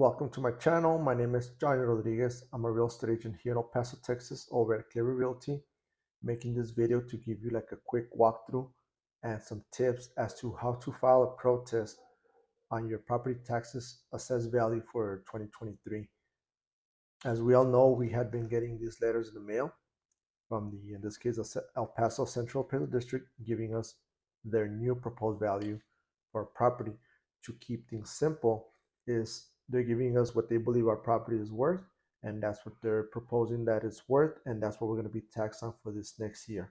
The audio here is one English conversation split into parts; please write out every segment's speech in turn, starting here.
Welcome to my channel. My name is Johnny Rodriguez. I'm a real estate agent here in El Paso, Texas over at Clear Realty. Making this video to give you like a quick walkthrough and some tips as to how to file a protest on your property taxes assessed value for 2023. As we all know, we had been getting these letters in the mail from in this case, El Paso Central Appraisal District, giving us their new proposed value for property. To keep things simple, is they're giving us what they believe our property is worth, and that's what they're proposing that it's worth, and that's what we're going to be taxed on for this next year.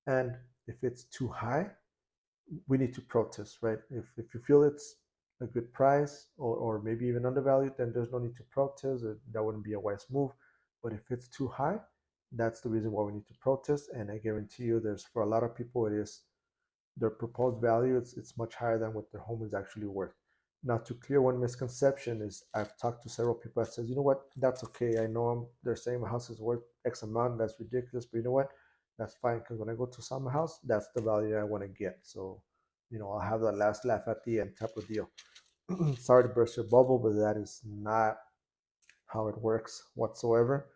And if it's too high, we need to protest, right? If you feel it's a good price or maybe even undervalued, then there's no need to protest. That wouldn't be a wise move. But if it's too high, that's the reason why we need to protest. And I guarantee you, for a lot of people, it is their proposed value. It's much higher than what their home is actually worth. Now, to clear one misconception is, I've talked to several people that says, you know what, that's okay. I know they're saying my house is worth X amount. That's ridiculous. But you know what? That's fine, because when I go to sell my house, that's the value I want to get. So, I'll have the last laugh at the end type of deal. Sorry to burst your bubble, but that is not how it works whatsoever.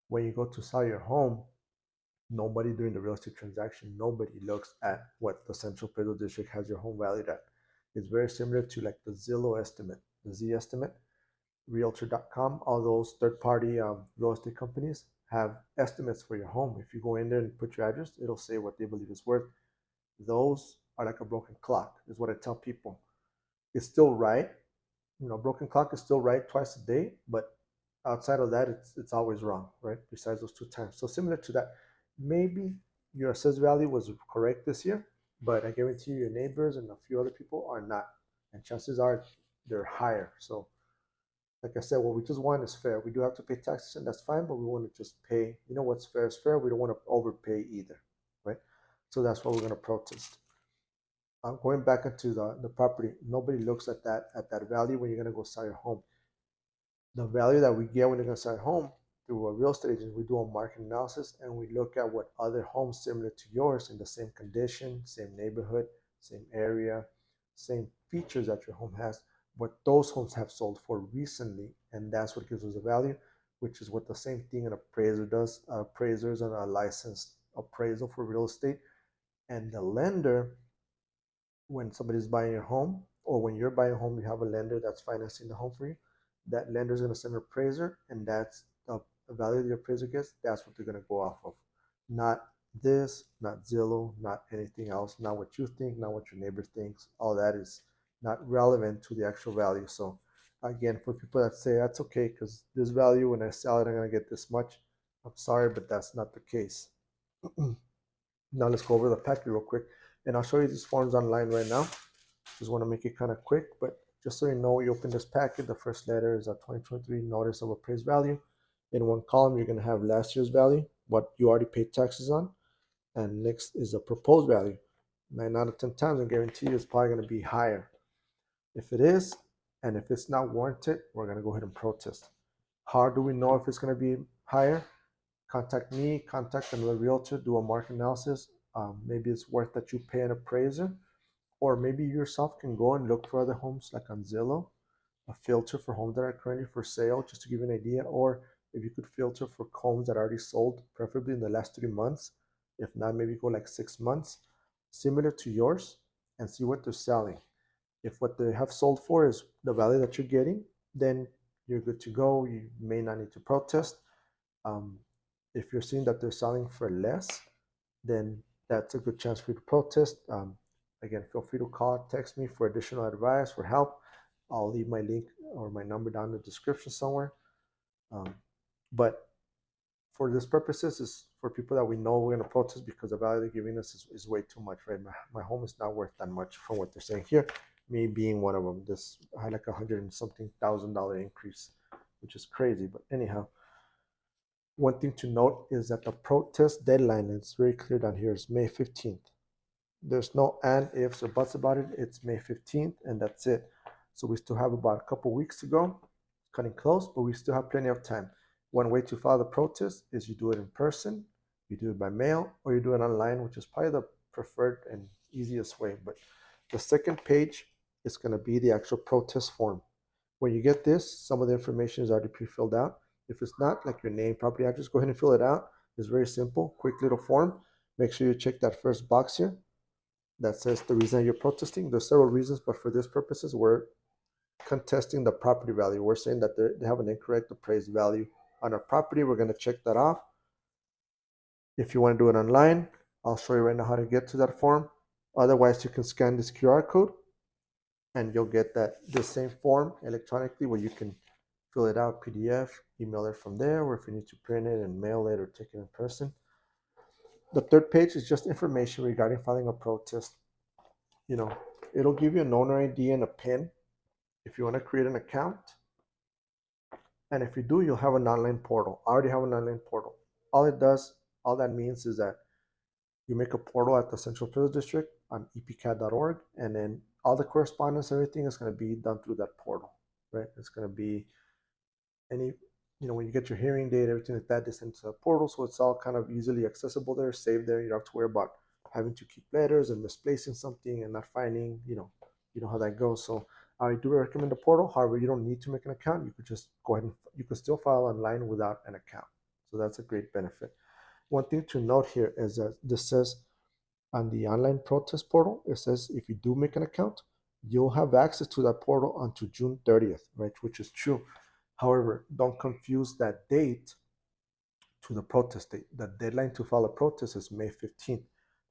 When you go to sell your home, nobody during the real estate transaction, nobody looks at what the Central Appraisal District has your home valued at. It's very similar to like the Zillow estimate, the Z estimate, Realtor.com. All those third-party real estate companies have estimates for your home. If you go in there and put your address, it'll say what they believe is worth. Those are like a broken clock, is what I tell people. It's still right. Broken clock is still right twice a day, but outside of that, it's always wrong, right? Besides those 2 times. So similar to that, maybe your assessed value was correct this year, but I guarantee you your neighbors and a few other people are not. And chances are they're higher. So like I said, what we just want is fair. We do have to pay taxes, and that's fine, but we want to just pay, what's fair is fair. We don't want to overpay either, right? So that's why we're going to protest. Going back into the property, nobody looks at that value when you're going to go sell your home. The value that we get when you're going to sell your home through a real estate agent, we do a market analysis, and we look at what other homes similar to yours in the same condition, same neighborhood, same area, same features that your home has, what those homes have sold for recently, and that's what gives us a value, which is what the same thing an appraiser does. Appraisers are a licensed appraisal for real estate, and the lender, when somebody's buying your home, or when you're buying a home, you have a lender that's financing the home for you. That lender is going to send an appraiser, and that's the value the appraiser gets. That's what they're going to go off of. Not this, not Zillow, not anything else, not what you think, not what your neighbor thinks. All that is not relevant to the actual value. So again, for people that say that's okay because this value, when I sell it, I'm going to get this much, I'm sorry, but that's not the case. Now let's go over the packet real quick, and I'll show you these forms online right now. Just want to make it kind of quick, but just so you know, you open this packet, the first letter is a 2023 notice of appraised value. In one column, you're going to have last year's value, what you already paid taxes on, and next is a proposed value. 9 out of 10 times, I guarantee you it's probably going to be higher. If it is, and if it's not warranted, we're going to go ahead and protest. How do we know if it's going to be higher? Contact me, contact another realtor, do a market analysis. Maybe it's worth that you pay an appraiser, or maybe you yourself can go and look for other homes like on Zillow, a filter for homes that are currently for sale, just to give you an idea. Or if you could filter for homes that are already sold, preferably in the last 3 months. If not, maybe go like 6 months, similar to yours, and see what they're selling. If what they have sold for is the value that you're getting, then you're good to go. You may not need to protest. If you're seeing that they're selling for less, then that's a good chance for you to protest. Again, feel free to call, text me for additional advice, for help. I'll leave my link or my number down in the description somewhere. But for this purposes, is for people that we know we're going to protest because the value they're giving us is way too much, right? My home is not worth that much from what they're saying here. Me being one of them. This had like $100 and something thousand increase, which is crazy. But anyhow, one thing to note is that the protest deadline, is very clear down here, is May 15th. There's no and, ifs, or buts about it. It's May 15th, and that's it. So we still have about a couple weeks to go. Cutting close, but we still have plenty of time. One way to file the protest is you do it in person, you do it by mail, or you do it online, which is probably the preferred and easiest way. But the second page is going to be the actual protest form. When you get this, some of the information is already pre-filled out. If it's not, like your name, property address, go ahead and fill it out. It's very simple, quick little form. Make sure you check that first box here that says the reason you're protesting. There's several reasons, but for this purposes, we're contesting the property value. We're saying that they have an incorrect appraised value on our property. We're going to check that off. If you want to do it online, I'll show you right now how to get to that form. Otherwise, you can scan this QR code and you'll get the same form electronically where you can fill it out, PDF, email it from there, or if you need to print it and mail it or take it in person. The third page is just information regarding filing a protest. It'll give you an owner ID and a PIN if you want to create an account. And if you do, you'll have an online portal. I already have an online portal. All that means is that you make a portal at the Central Appraisal District on epcat.org, and then all the correspondence, everything is going to be done through that portal, right? It's going to be when you get your hearing date, everything like that is into the portal, so it's all kind of easily accessible there, saved there. You don't have to worry about having to keep letters and misplacing something and not finding, you know how that goes. So I do recommend the portal. However, you don't need to make an account. You could just go ahead and you can still file online without an account. So that's a great benefit. One thing to note here is that this says on the online protest portal, it says if you do make an account, you'll have access to that portal until June 30th, right? Which is true. However, don't confuse that date to the protest date. The deadline to file a protest is May 15th,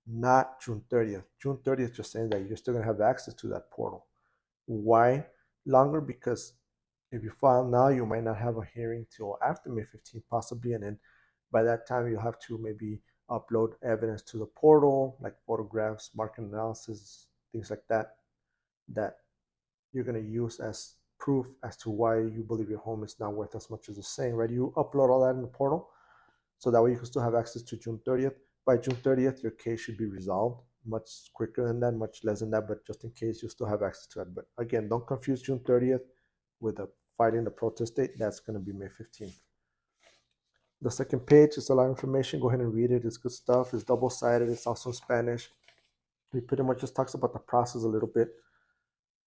not June 30th. June 30th just saying that you're still going to have access to that portal. Why longer? Because if you file now, you might not have a hearing till after May 15th, possibly, and then by that time you'll have to maybe upload evidence to the portal, like photographs, market analysis, things like that you're going to use as proof as to why you believe your home is not worth as much as it's saying, right? You upload all that in the portal, so that way you can still have access to June 30th. By June 30th, your case should be resolved much quicker than that, much less than that, but just in case, you still have access to that. But again, don't confuse June 30th with filing the protest date. That's going to be May 15th. The second page is a lot of information. Go ahead and read it. It's good stuff. It's double-sided. It's also in Spanish. It pretty much just talks about the process a little bit.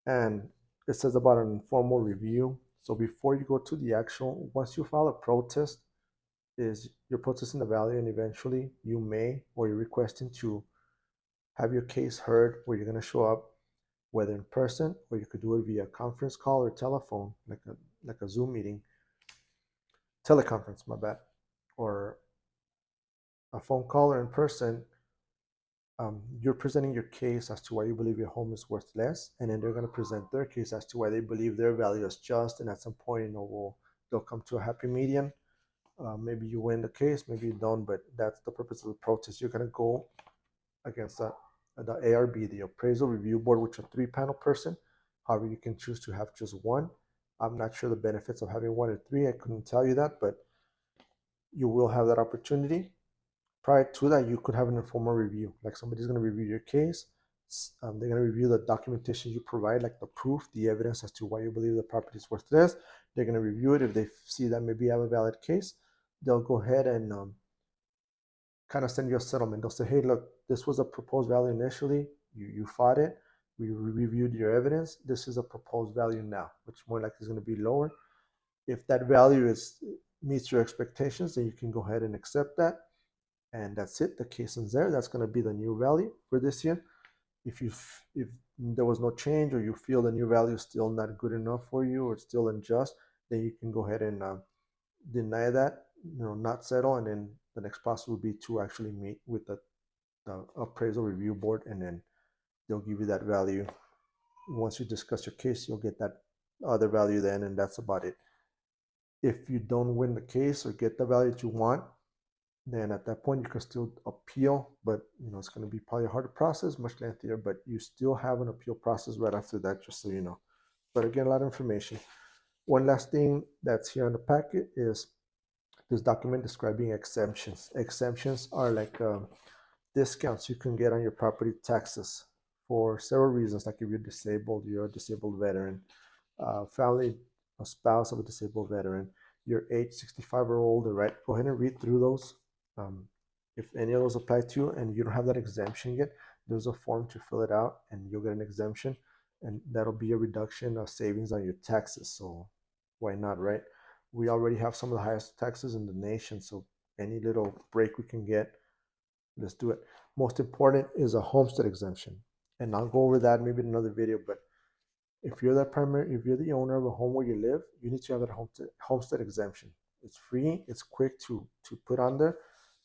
And it says about an informal review. So before you go to the actual, once you file a protest, you're protesting the value, and eventually you may, or you're requesting to have your case heard, where you're going to show up, whether in person, or you could do it via conference call or telephone, like a Zoom meeting, teleconference, my bad, or a phone call or in person. You're presenting your case as to why you believe your home is worth less, and then they're going to present their case as to why they believe their value is just, and at some point, they'll come to a happy median. Maybe you win the case, maybe you don't, but that's the purpose of the protest. You're going to go against the ARB, the Appraisal Review Board, which is a 3-panel person. However, you can choose to have just one. I'm not sure the benefits of having 1 or 3. I couldn't tell you that, but you will have that opportunity. Prior to that, you could have an informal review. Like somebody's going to review your case. They're going to review the documentation you provide, like the proof, the evidence as to why you believe the property is worth less. They're going to review it. If they see that maybe you have a valid case, they'll go ahead and kind of send you a settlement. They'll say, hey, look, this was a proposed value initially. You fought it. We reviewed your evidence. This is a proposed value now, which more likely is going to be lower. If that value meets your expectations, then you can go ahead and accept that. And that's it. The case ends there. That's going to be the new value for this year. If there was no change, or you feel the new value is still not good enough for you, or it's still unjust, then you can go ahead and deny that, not settle, and then the next process will be to actually meet with the Appraisal Review Board, and then they'll give you that value. Once you discuss your case, you'll get that other value then, and that's about it. If you don't win the case or get the value that you want, then at that point you can still appeal, but it's going to be probably a harder process, much lengthier, but you still have an appeal process right after that, just so you know. But again, a lot of information. One last thing that's here on the packet is this document describing exemptions. Exemptions are like discounts you can get on your property taxes for several reasons, like if you're disabled, you're a disabled veteran, family, a spouse of a disabled veteran, you're age 65 or older, right? Go ahead and read through those. If any of those apply to you and you don't have that exemption yet, there's a form to fill it out and you'll get an exemption. and that'll be a reduction of savings on your taxes. So why not, right? We already have some of the highest taxes in the nation, so any little break we can get, let's do it. Most important is a homestead exemption, and I'll go over that maybe in another video. But if you're the owner of a home where you live, you need to have that homestead exemption. It's free, it's quick to put on there,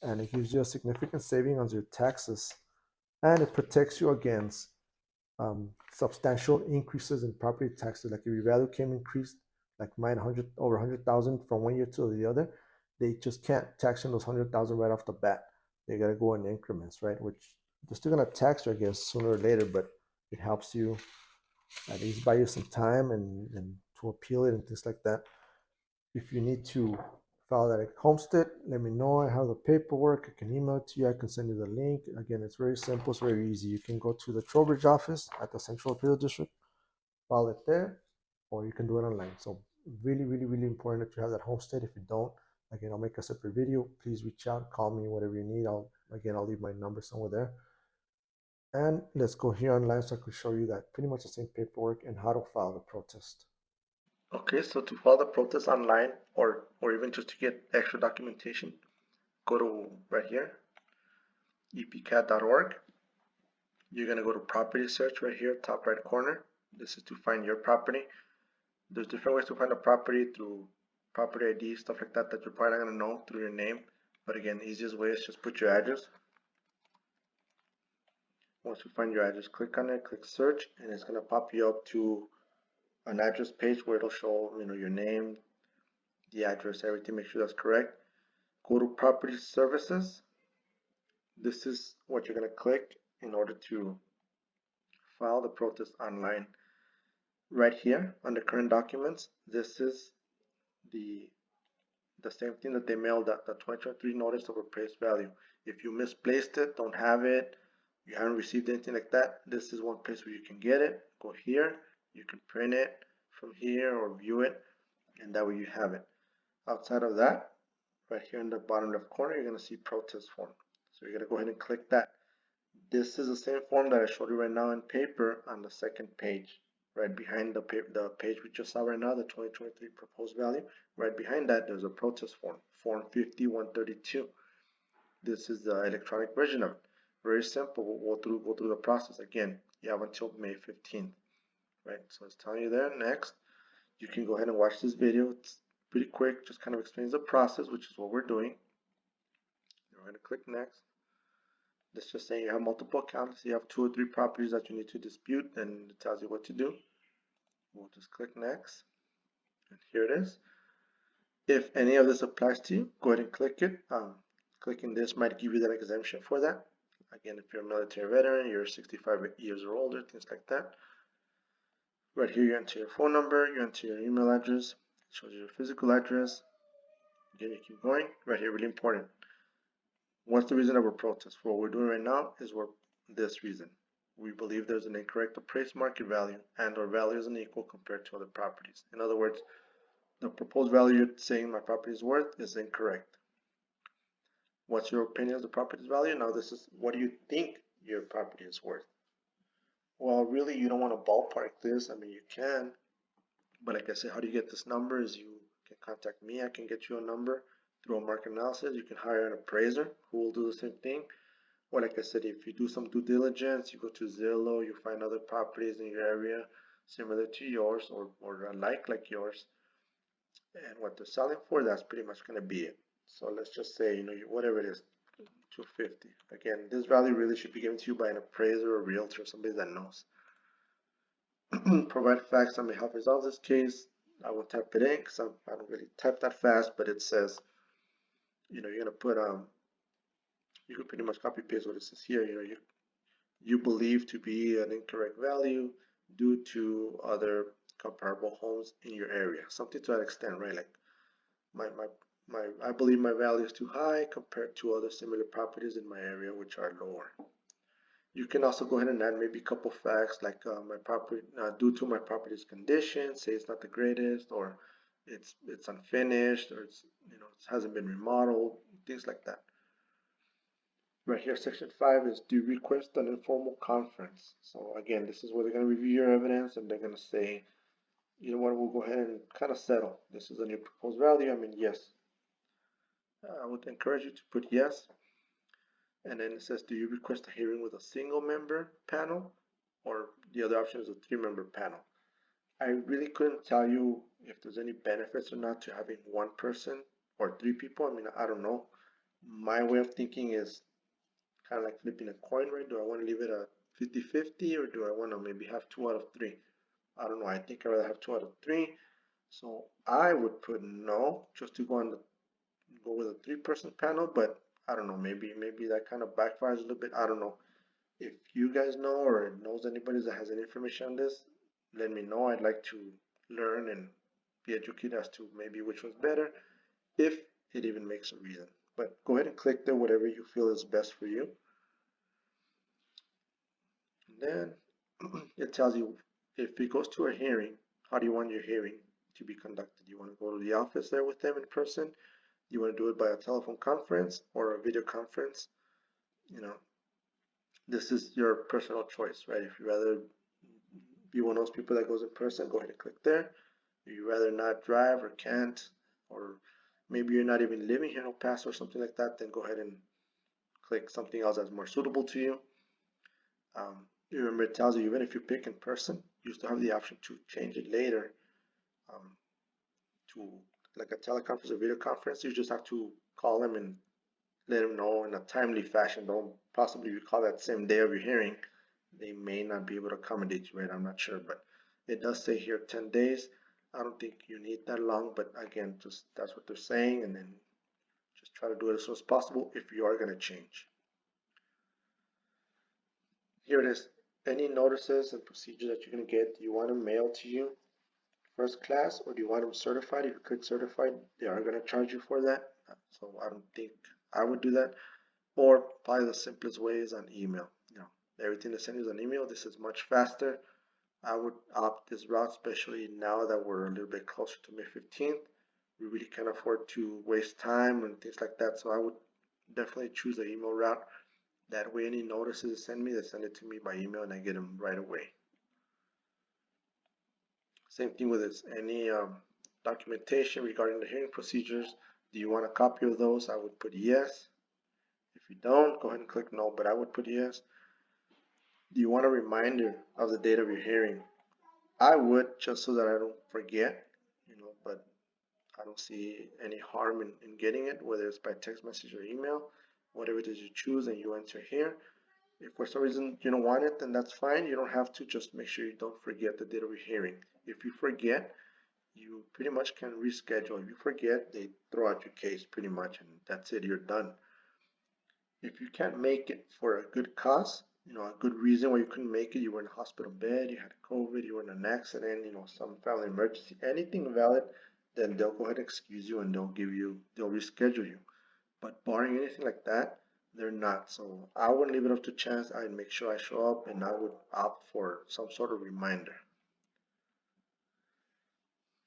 and it gives you a significant saving on your taxes, and it protects you against substantial increases in property taxes. Like if your value came increased, like mine, over 100,000 from one year to the other, they just can't tax on those 100,000 right off the bat. They gotta go in increments, right? Which they're still gonna tax you, I guess, sooner or later, but it helps you at least buy you some time and to appeal it and things like that. If you need to file that at homestead, let me know. I have the paperwork. I can email it to you. I can send you the link. Again, it's very simple. It's very easy. You can go to the Trowbridge office at the Central Appraisal District, file it there, or you can do it online. So really, really, really important that you have that homestead. If you don't, again, I'll make a separate video. Please reach out, call me, whatever you need. I'll leave my number somewhere there. And let's go here online so I can show you that pretty much the same paperwork and how to file the protest. Okay, so to file the protest online or even just to get extra documentation, go to right here, epcat.org. You're going to go to property search right here, top right corner. This is to find your property. There's different ways to find a property through property ID, stuff like that you're probably not going to know through your name. But again, the easiest way is just put your address. Once you find your address, click on it, click search, and it's going to pop you up to an address page where it'll show your name, the address, everything. Make sure that's correct. Go to property services. This is what you're going to click in order to file the protest online. Right here under current documents, this is the same thing that they mailed, the 2023 notice of appraised value. If you misplaced it, don't have it, you haven't received anything like that, this is one place where you can get it. Go here, you can print it from here or view it, and that way you have it. Outside of that, right here in the bottom left corner, you're going to see protest form. So you're going to go ahead and click that. This is the same form that I showed you right now in paper on the second page. Right behind the page we just saw right now, the 2023 proposed value, right behind that there's a protest form, form 5132. This is the electronic version of it. Very simple. We'll go through the process again. You have until May 15th, right? So it's telling you there. Next, you can go ahead and watch this video. It's pretty quick, just kind of explains the process, which is what we're doing. We're going to click next. Let's just say you have multiple accounts, you have 2 or 3 properties that you need to dispute, and it tells you what to do. We'll just click next, and here it is. If any of this applies to you, go ahead and click it. Clicking this might give you that exemption for that. Again, if you're a military veteran, you're 65 years or older, things like that. Right here, you enter your phone number, you enter your email address, it shows you your physical address. Again, you keep going. Right here, really important. What's the reason of our protest? What we're doing right now is this reason. We believe there's an incorrect appraised market value and or value is unequal compared to other properties. In other words, the proposed value you're saying my property is worth is incorrect. What's your opinion of the property's value? Now this is what do you think your property is worth? Well, really you don't want to ballpark this. I mean, you can, but like I said, how do you get this number is you can contact me. I can get you a number through a market analysis. You can hire an appraiser who will do the same thing. Or like I said, if you do some due diligence, you go to Zillow, you find other properties in your area similar to yours or like yours, and what they're selling for, that's pretty much going to be it. So let's just say, whatever it is, 250. Again, this value really should be given to you by an appraiser or realtor, somebody that knows. Provide facts that may help resolve this case. I will type it in because I don't really type that fast, but it says, you're going to put, you can pretty much copy paste what it says here. You believe to be an incorrect value due to other comparable homes in your area. Something to that extent, right? Like I believe my value is too high compared to other similar properties in my area which are lower. You can also go ahead and add maybe a couple facts like my property, due to my property's condition, say it's not the greatest, or it's unfinished, or it hasn't been remodeled, things like that. Right here, section 5 is do you request an informal conference? So again, this is where they're going to review your evidence and they're going to say, you know what, we'll go ahead and kind of settle. This is a new proposed value. I mean, yes. I would encourage you to put yes. And then it says, do you request a hearing with a single member panel? Or the other option is a 3-member panel. I really couldn't tell you if there's any benefits or not to having one person or 3 people. I mean, I don't know. My way of thinking is kind of like flipping a coin, right? Do I want to leave it at 50-50 or do I want to maybe have 2 out of 3? I don't know. I think I'd rather have 2 out of 3. So I would put no, just to go with a 3-person panel, but I don't know, maybe that kind of backfires a little bit. I don't know. If you guys know or knows anybody that has any information on this, let me know. I'd like to learn and be educated as to maybe which one's better, if it even makes a reason. But go ahead and click there, whatever you feel is best for you. And then it tells you if it goes to a hearing, how do you want your hearing to be conducted? You want to go to the office there with them in person? You want to do it by a telephone conference or a video conference? You know, this is your personal choice, right? If you rather be one of those people that goes in person, go ahead and click there. If you rather not drive or can't, or maybe you're not even living here in El Paso or something like that, then go ahead and click something else that's more suitable to you. Remember, it tells you even if you pick in person, you still have the option to change it later to like a teleconference or video conference. You just have to call them and let them know in a timely fashion. Don't possibly you call that same day of your hearing, they may not be able to accommodate you, right? I'm not sure, but it does say here 10 days. I don't think you need that long, but again, just that's what they're saying, and then just try to do it as soon as possible if you are going to change. Here it is. Any notices and procedures that you're going to get, do you want them mailed to you first class, or do you want them certified? If you click certified, they are going to charge you for that. So I don't think I would do that. Or probably the simplest way is on email. You know, everything they send you is an email. This is much faster. I would opt this route, especially now that we're a little bit closer to May 15th. We really can't afford to waste time and things like that. So I would definitely choose the email route. That way, any notices they send me, they send it to me by email and I get them right away. Same thing with this. Any documentation regarding the hearing procedures, do you want a copy of those? I would put yes. If you don't, go ahead and click no, but I would put yes. Do you want a reminder of the date of your hearing? I would, just so that I don't forget, you know, but I don't see any harm in getting it, whether it's by text message or email, whatever it is you choose and you enter here. If for some reason you don't want it, then that's fine. You don't have to. Just make sure you don't forget the date of your hearing. If you forget, you pretty much can reschedule. If you forget, they throw out your case pretty much, and that's it. You're done. If you can't make it for a good cause, you know, a good reason why you couldn't make it, you were in a hospital bed, you had COVID, you were in an accident, you know, some family emergency, anything valid, then they'll go ahead and excuse you and they'll reschedule you. But barring anything like that, they're not. So I wouldn't leave it up to chance. I'd make sure I show up and I would opt for some sort of reminder.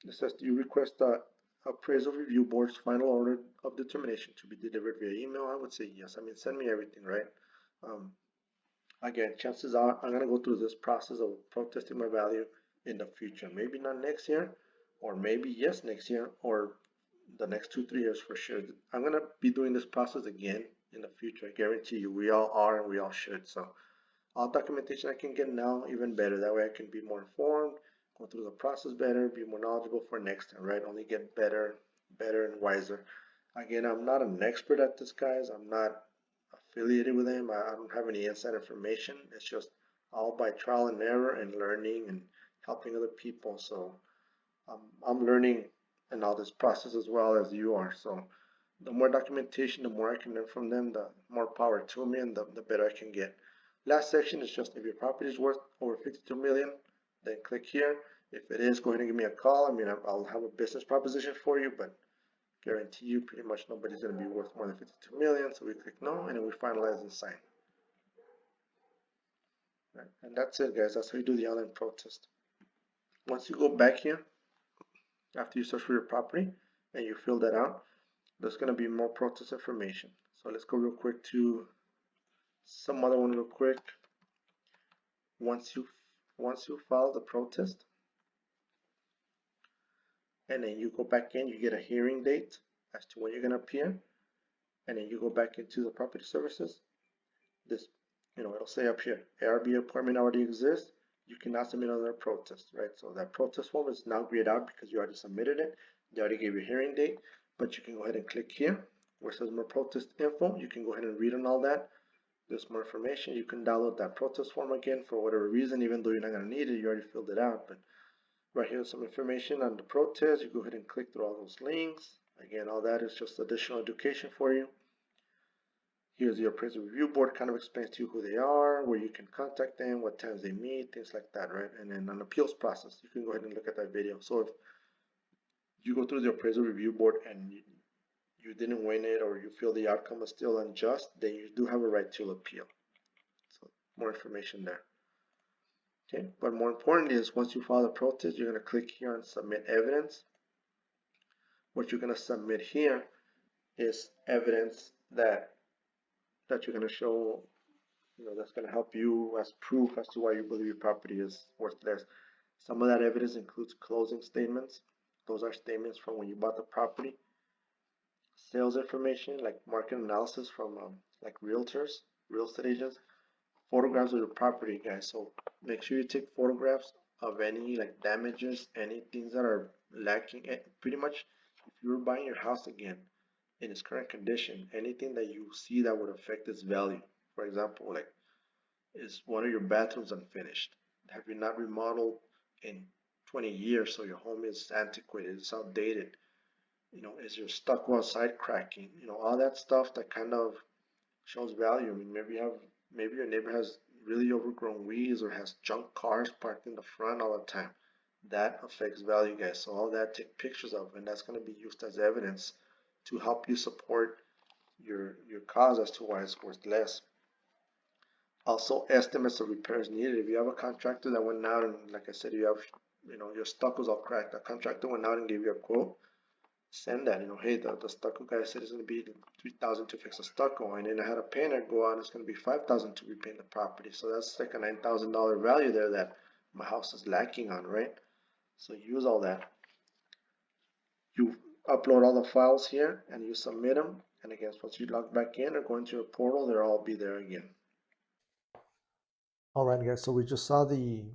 It says, do you request the appraisal review board's final order of determination to be delivered via email? I would say yes. I mean, send me everything, right? Again, chances are I'm going to go through this process of protesting my value in the future. Maybe not next year, or maybe yes next year, or the next 2-3 years for sure. I'm going to be doing this process again in the future. I guarantee you, we all are and we all should. So all documentation I can get now, even better. That way I can be more informed, go through the process better, be more knowledgeable for next time, right? Only get better and wiser. Again, I'm not an expert at this, guys. I'm not affiliated with them. I don't have any inside information. It's just all by trial and error and learning and helping other people. So I'm learning in all this process as well as you are. So the more documentation, the more I can learn from them, the more power to me and the better I can get. Last section is just if your property is worth over 52 million, then click here. If it is, go ahead and give me a call. I mean, I'll have a business proposition for you, but guarantee you pretty much nobody's going to be worth more than 52 million. So we click no, and then we finalize and sign. Right. And that's it, guys. That's how you do the online protest. Once you go back here, after you search for your property and you fill that out, there's going to be more protest information. So let's go real quick to Some other one real quick. Once you file the protest, and then you go back in, you get a hearing date as to when you're gonna appear, and then you go back into the property services. This, it'll say up here, ARB appointment already exists. You cannot submit another protest, right? So that protest form is now grayed out because you already submitted it. They already gave you a hearing date, but you can go ahead and click here where it says more protest info. You can go ahead and read on all that. There's more information. You can download that protest form again for whatever reason, even though you're not gonna need it, you already filled it out. But right here's some information on the protest. You go ahead and click through all those links. Again, all that is just additional education for you. Here's your appraisal review board, kind of explains to you who they are, where you can contact them, what times they meet, things like that, right? And then an appeals process, you can go ahead and look at that video. So if you go through the appraisal review board and you didn't win it, or you feel the outcome is still unjust, then you do have a right to appeal. So more information there. Okay, but more importantly is once you file the protest, you're going to click here on submit evidence. What you're going to submit here is evidence that you're going to show, that's going to help you as proof as to why you believe your property is worth less. Some of that evidence includes closing statements. Those are statements from when you bought the property. Sales information like market analysis from like realtors, real estate agents. Photographs of your property, guys. So make sure you take photographs of any like damages, any things that are lacking. Pretty much, if you were buying your house again in its current condition, anything that you see that would affect its value. For example, like, is one of your bathrooms unfinished? Have you not remodeled in 20 years, so your home is antiquated, it's outdated? Is your stucco outside cracking? All that stuff that kind of shows value. I mean, maybe your neighbor has really overgrown weeds or has junk cars parked in the front all the time. That affects value, guys. So all that, take pictures of, and that's going to be used as evidence to help you support your cause as to why it's worth less. Also, estimates of repairs needed. If you have a contractor that went out and, like I said, you have, your stucco's all cracked. A contractor went out and gave you a quote. Send that, hey, the stucco guy said it's going to be $3,000 to fix the stucco, and then I had a painter go out and it's going to be $5,000 to repaint the property. So that's like a $9,000 value there that my house is lacking on, right? So use all that. You upload all the files here and you submit them, and again, once you log back in or go into your portal, they'll all be there again. All right, guys, so we just saw the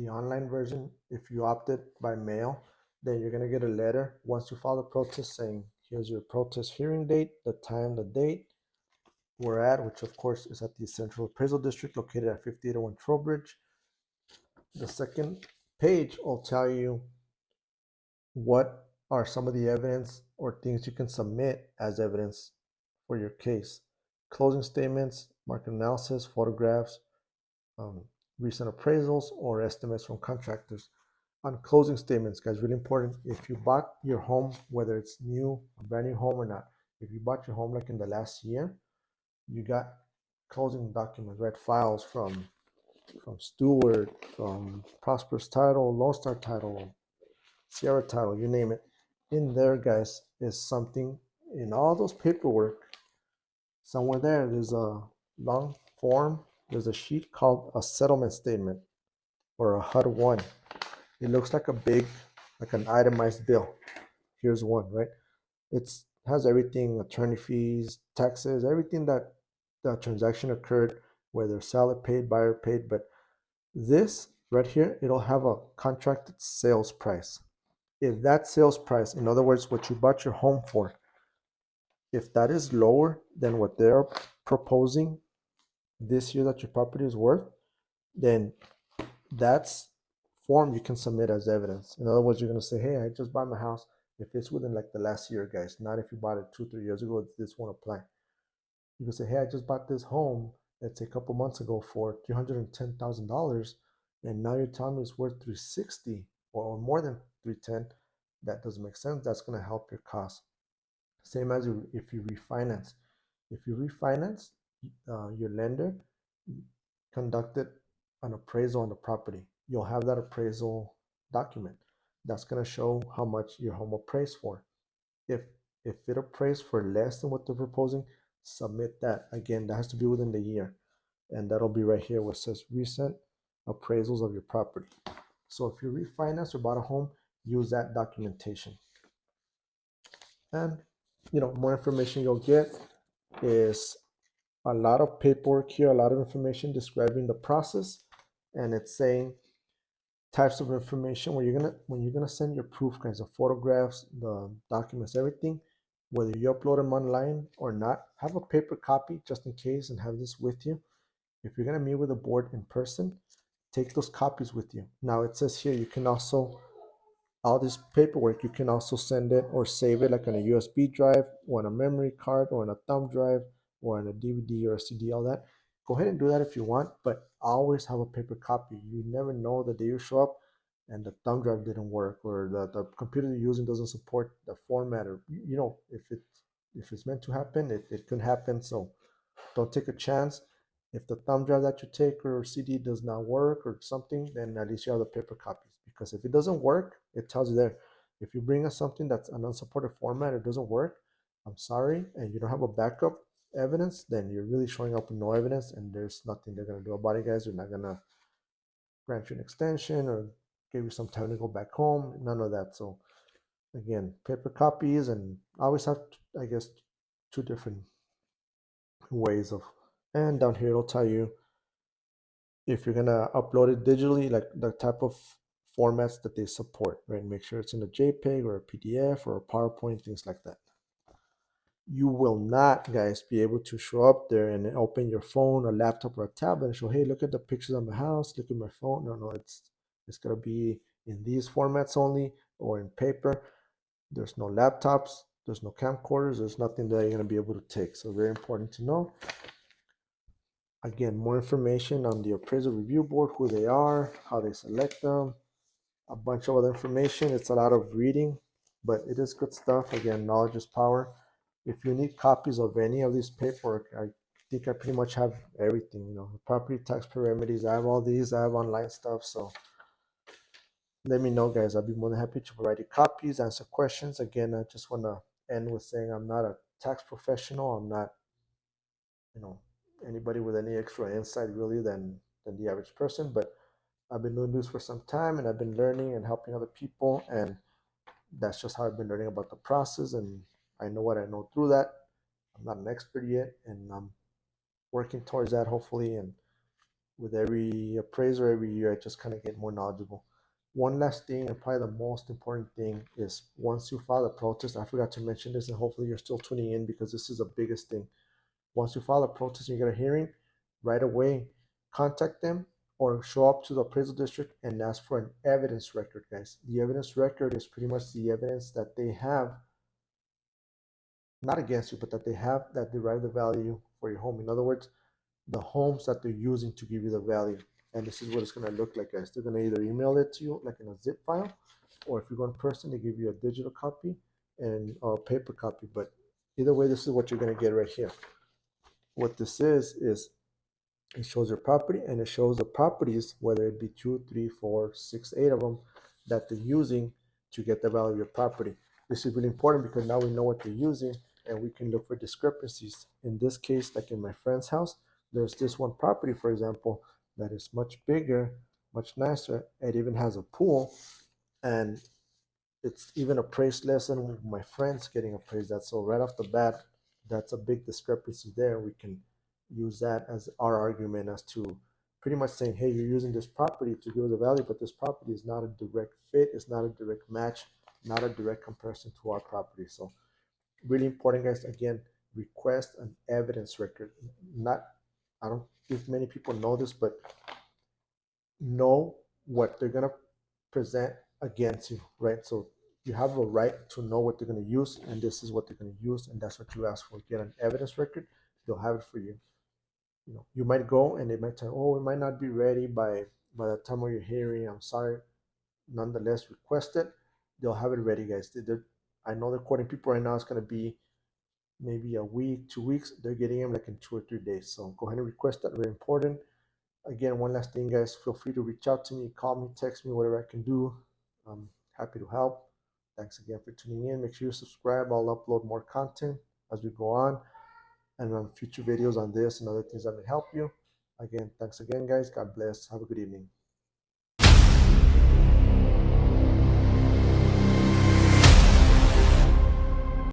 online version. If you opted by mail, then you're going to get a letter once you file the protest saying, here's your protest hearing date, the time, the date we're at, which of course is at the Central Appraisal District located at 5801 Trowbridge. The second page will tell you what are some of the evidence or things you can submit as evidence for your case. Closing statements, market analysis, photographs, recent appraisals, or estimates from contractors. On closing statements, guys, really important. If you bought your home, whether it's new, a brand new home or not, if you bought your home like in the last year, you got closing documents, right? Files from Stewart, from Prosperous Title, Lone Star Title, Sierra Title, you name it. In there, guys, is something in all those paperwork. Somewhere there's a long form. There's a sheet called a settlement statement or a HUD-1. It looks like an itemized bill. Here's one, right? It has everything, attorney fees, taxes, everything that the transaction occurred, whether seller paid, buyer paid. But this right here, it'll have a contracted sales price. If that sales price, in other words, what you bought your home for, if that is lower than what they're proposing this year that your property is worth, then that's form you can submit as evidence. In other words, you're going to say, hey, I just bought my house. If it's within like the last year, guys, not if you bought it 2-3 years ago, this won't apply. You can say, hey, I just bought this home, let's say a couple months ago, for $310,000, and now you're telling me it's worth $360 or more than $310. That doesn't make sense. That's going to help your cost. Same as if you refinance. If you refinance, your lender conducted an appraisal on the property. You'll have that appraisal document. That's going to show how much your home appraised for. If it appraised for less than what they're proposing, submit that. Again, that has to be within the year, and that'll be right here where it says recent appraisals of your property. So if you refinance or bought a home, use that documentation. And more information you'll get is a lot of paperwork here, a lot of information describing the process, and it's saying types of information where when you're gonna send your proof, kinds of photographs, the documents, everything, whether you upload them online or not, have a paper copy just in case and have this with you. If you're gonna meet with the board in person, take those copies with you. Now it says here you can also, all this paperwork, you can also send it or save it like on a USB drive or on a memory card or on a thumb drive or on a DVD or a CD, all that. Go ahead and do that if you want, but always have a paper copy. You never know the day you show up and the thumb drive didn't work or the computer you're using doesn't support the format, or if it's meant to happen, it could happen. So don't take a chance. If the thumb drive that you take or CD does not work or something, then at least you have the paper copies. Because if it doesn't work, it tells you there. If you bring us something that's an unsupported format, it doesn't work, I'm sorry, and you don't have a backup evidence, then you're really showing up with no evidence, and there's nothing they're gonna do about it, guys. They're not gonna grant you an extension or give you some time to go back home. None of that. So again, paper copies, and I always have, I guess, two different ways of. And down here it'll tell you if you're gonna upload it digitally, like the type of formats that they support, right? Make sure it's in a JPEG or a PDF or a PowerPoint, things like that. You will not, guys, be able to show up there and open your phone or laptop or a tablet and show, hey, look at the pictures of my house, look at my phone. No, it's gonna be in these formats only or in paper. There's no laptops, there's no camcorders, there's nothing that you're gonna be able to take. So very important to know. Again, more information on the appraisal review board, who they are, how they select them, a bunch of other information. It's a lot of reading, but it is good stuff. Again, knowledge is power. If you need copies of any of these paperwork, I think I pretty much have everything. Property tax remedies, I have all these, I have online stuff. So let me know, guys. I'll be more than happy to provide you copies, answer questions. Again, I just want to end with saying I'm not a tax professional. I'm not, anybody with any extra insight really than the average person, but I've been doing this for some time and I've been learning and helping other people, and that's just how I've been learning about the process, and I know what I know through that. I'm not an expert yet, and I'm working towards that hopefully, and with every appraiser every year I just kind of get more knowledgeable. One last thing, and probably the most important thing, is once you file a protest, I forgot to mention this, and hopefully you're still tuning in because this is the biggest thing. Once you file a protest and you get a hearing, right away contact them or show up to the appraisal district and ask for an evidence record, guys. The evidence record is pretty much the evidence that they have, not against you, but that they have that derive the value for your home. In other words, the homes that they're using to give you the value. And this is what it's going to look like, guys. They're going to either email it to you like in a zip file, or if you go in person, they give you a digital copy and or a paper copy. But either way, this is what you're going to get right here. What this is it shows your property, and it shows the properties, whether it be 2, 3, 4, 6, 8 of them that they're using to get the value of your property. This is really important because now we know what they're using and we can look for discrepancies. In this case, like in my friend's house, there's this one property, for example, that is much bigger, much nicer. It even has a pool, and it's even appraised less than my friend's getting appraised at. So right off the bat, that's a big discrepancy there. We can use that as our argument as to pretty much saying, hey, you're using this property to give the value, but this property is not a direct fit, it's not a direct match, not a direct comparison to our property. So really important, guys. Again, request an evidence record. Not, I don't think many people know this, but know what they're gonna present against you, right? So you have a right to know what they're gonna use, and this is what they're gonna use, and that's what you ask for. Get an evidence record, they'll have it for you. You might go and they might tell, oh, it might not be ready by the time of your hearing. I'm sorry. Nonetheless, request it. They'll have it ready, guys. I know they're quoting people right now. It's gonna be maybe a week, 2 weeks. They're getting them like in 2 or 3 days. So go ahead and request that. Very important. Again, one last thing, guys. Feel free to reach out to me, call me, text me, whatever I can do. I'm happy to help. Thanks again for tuning in. Make sure you subscribe. I'll upload more content as we go on. and on future videos on this and other things that may help you. Again, thanks again, guys. God bless. Have a good evening.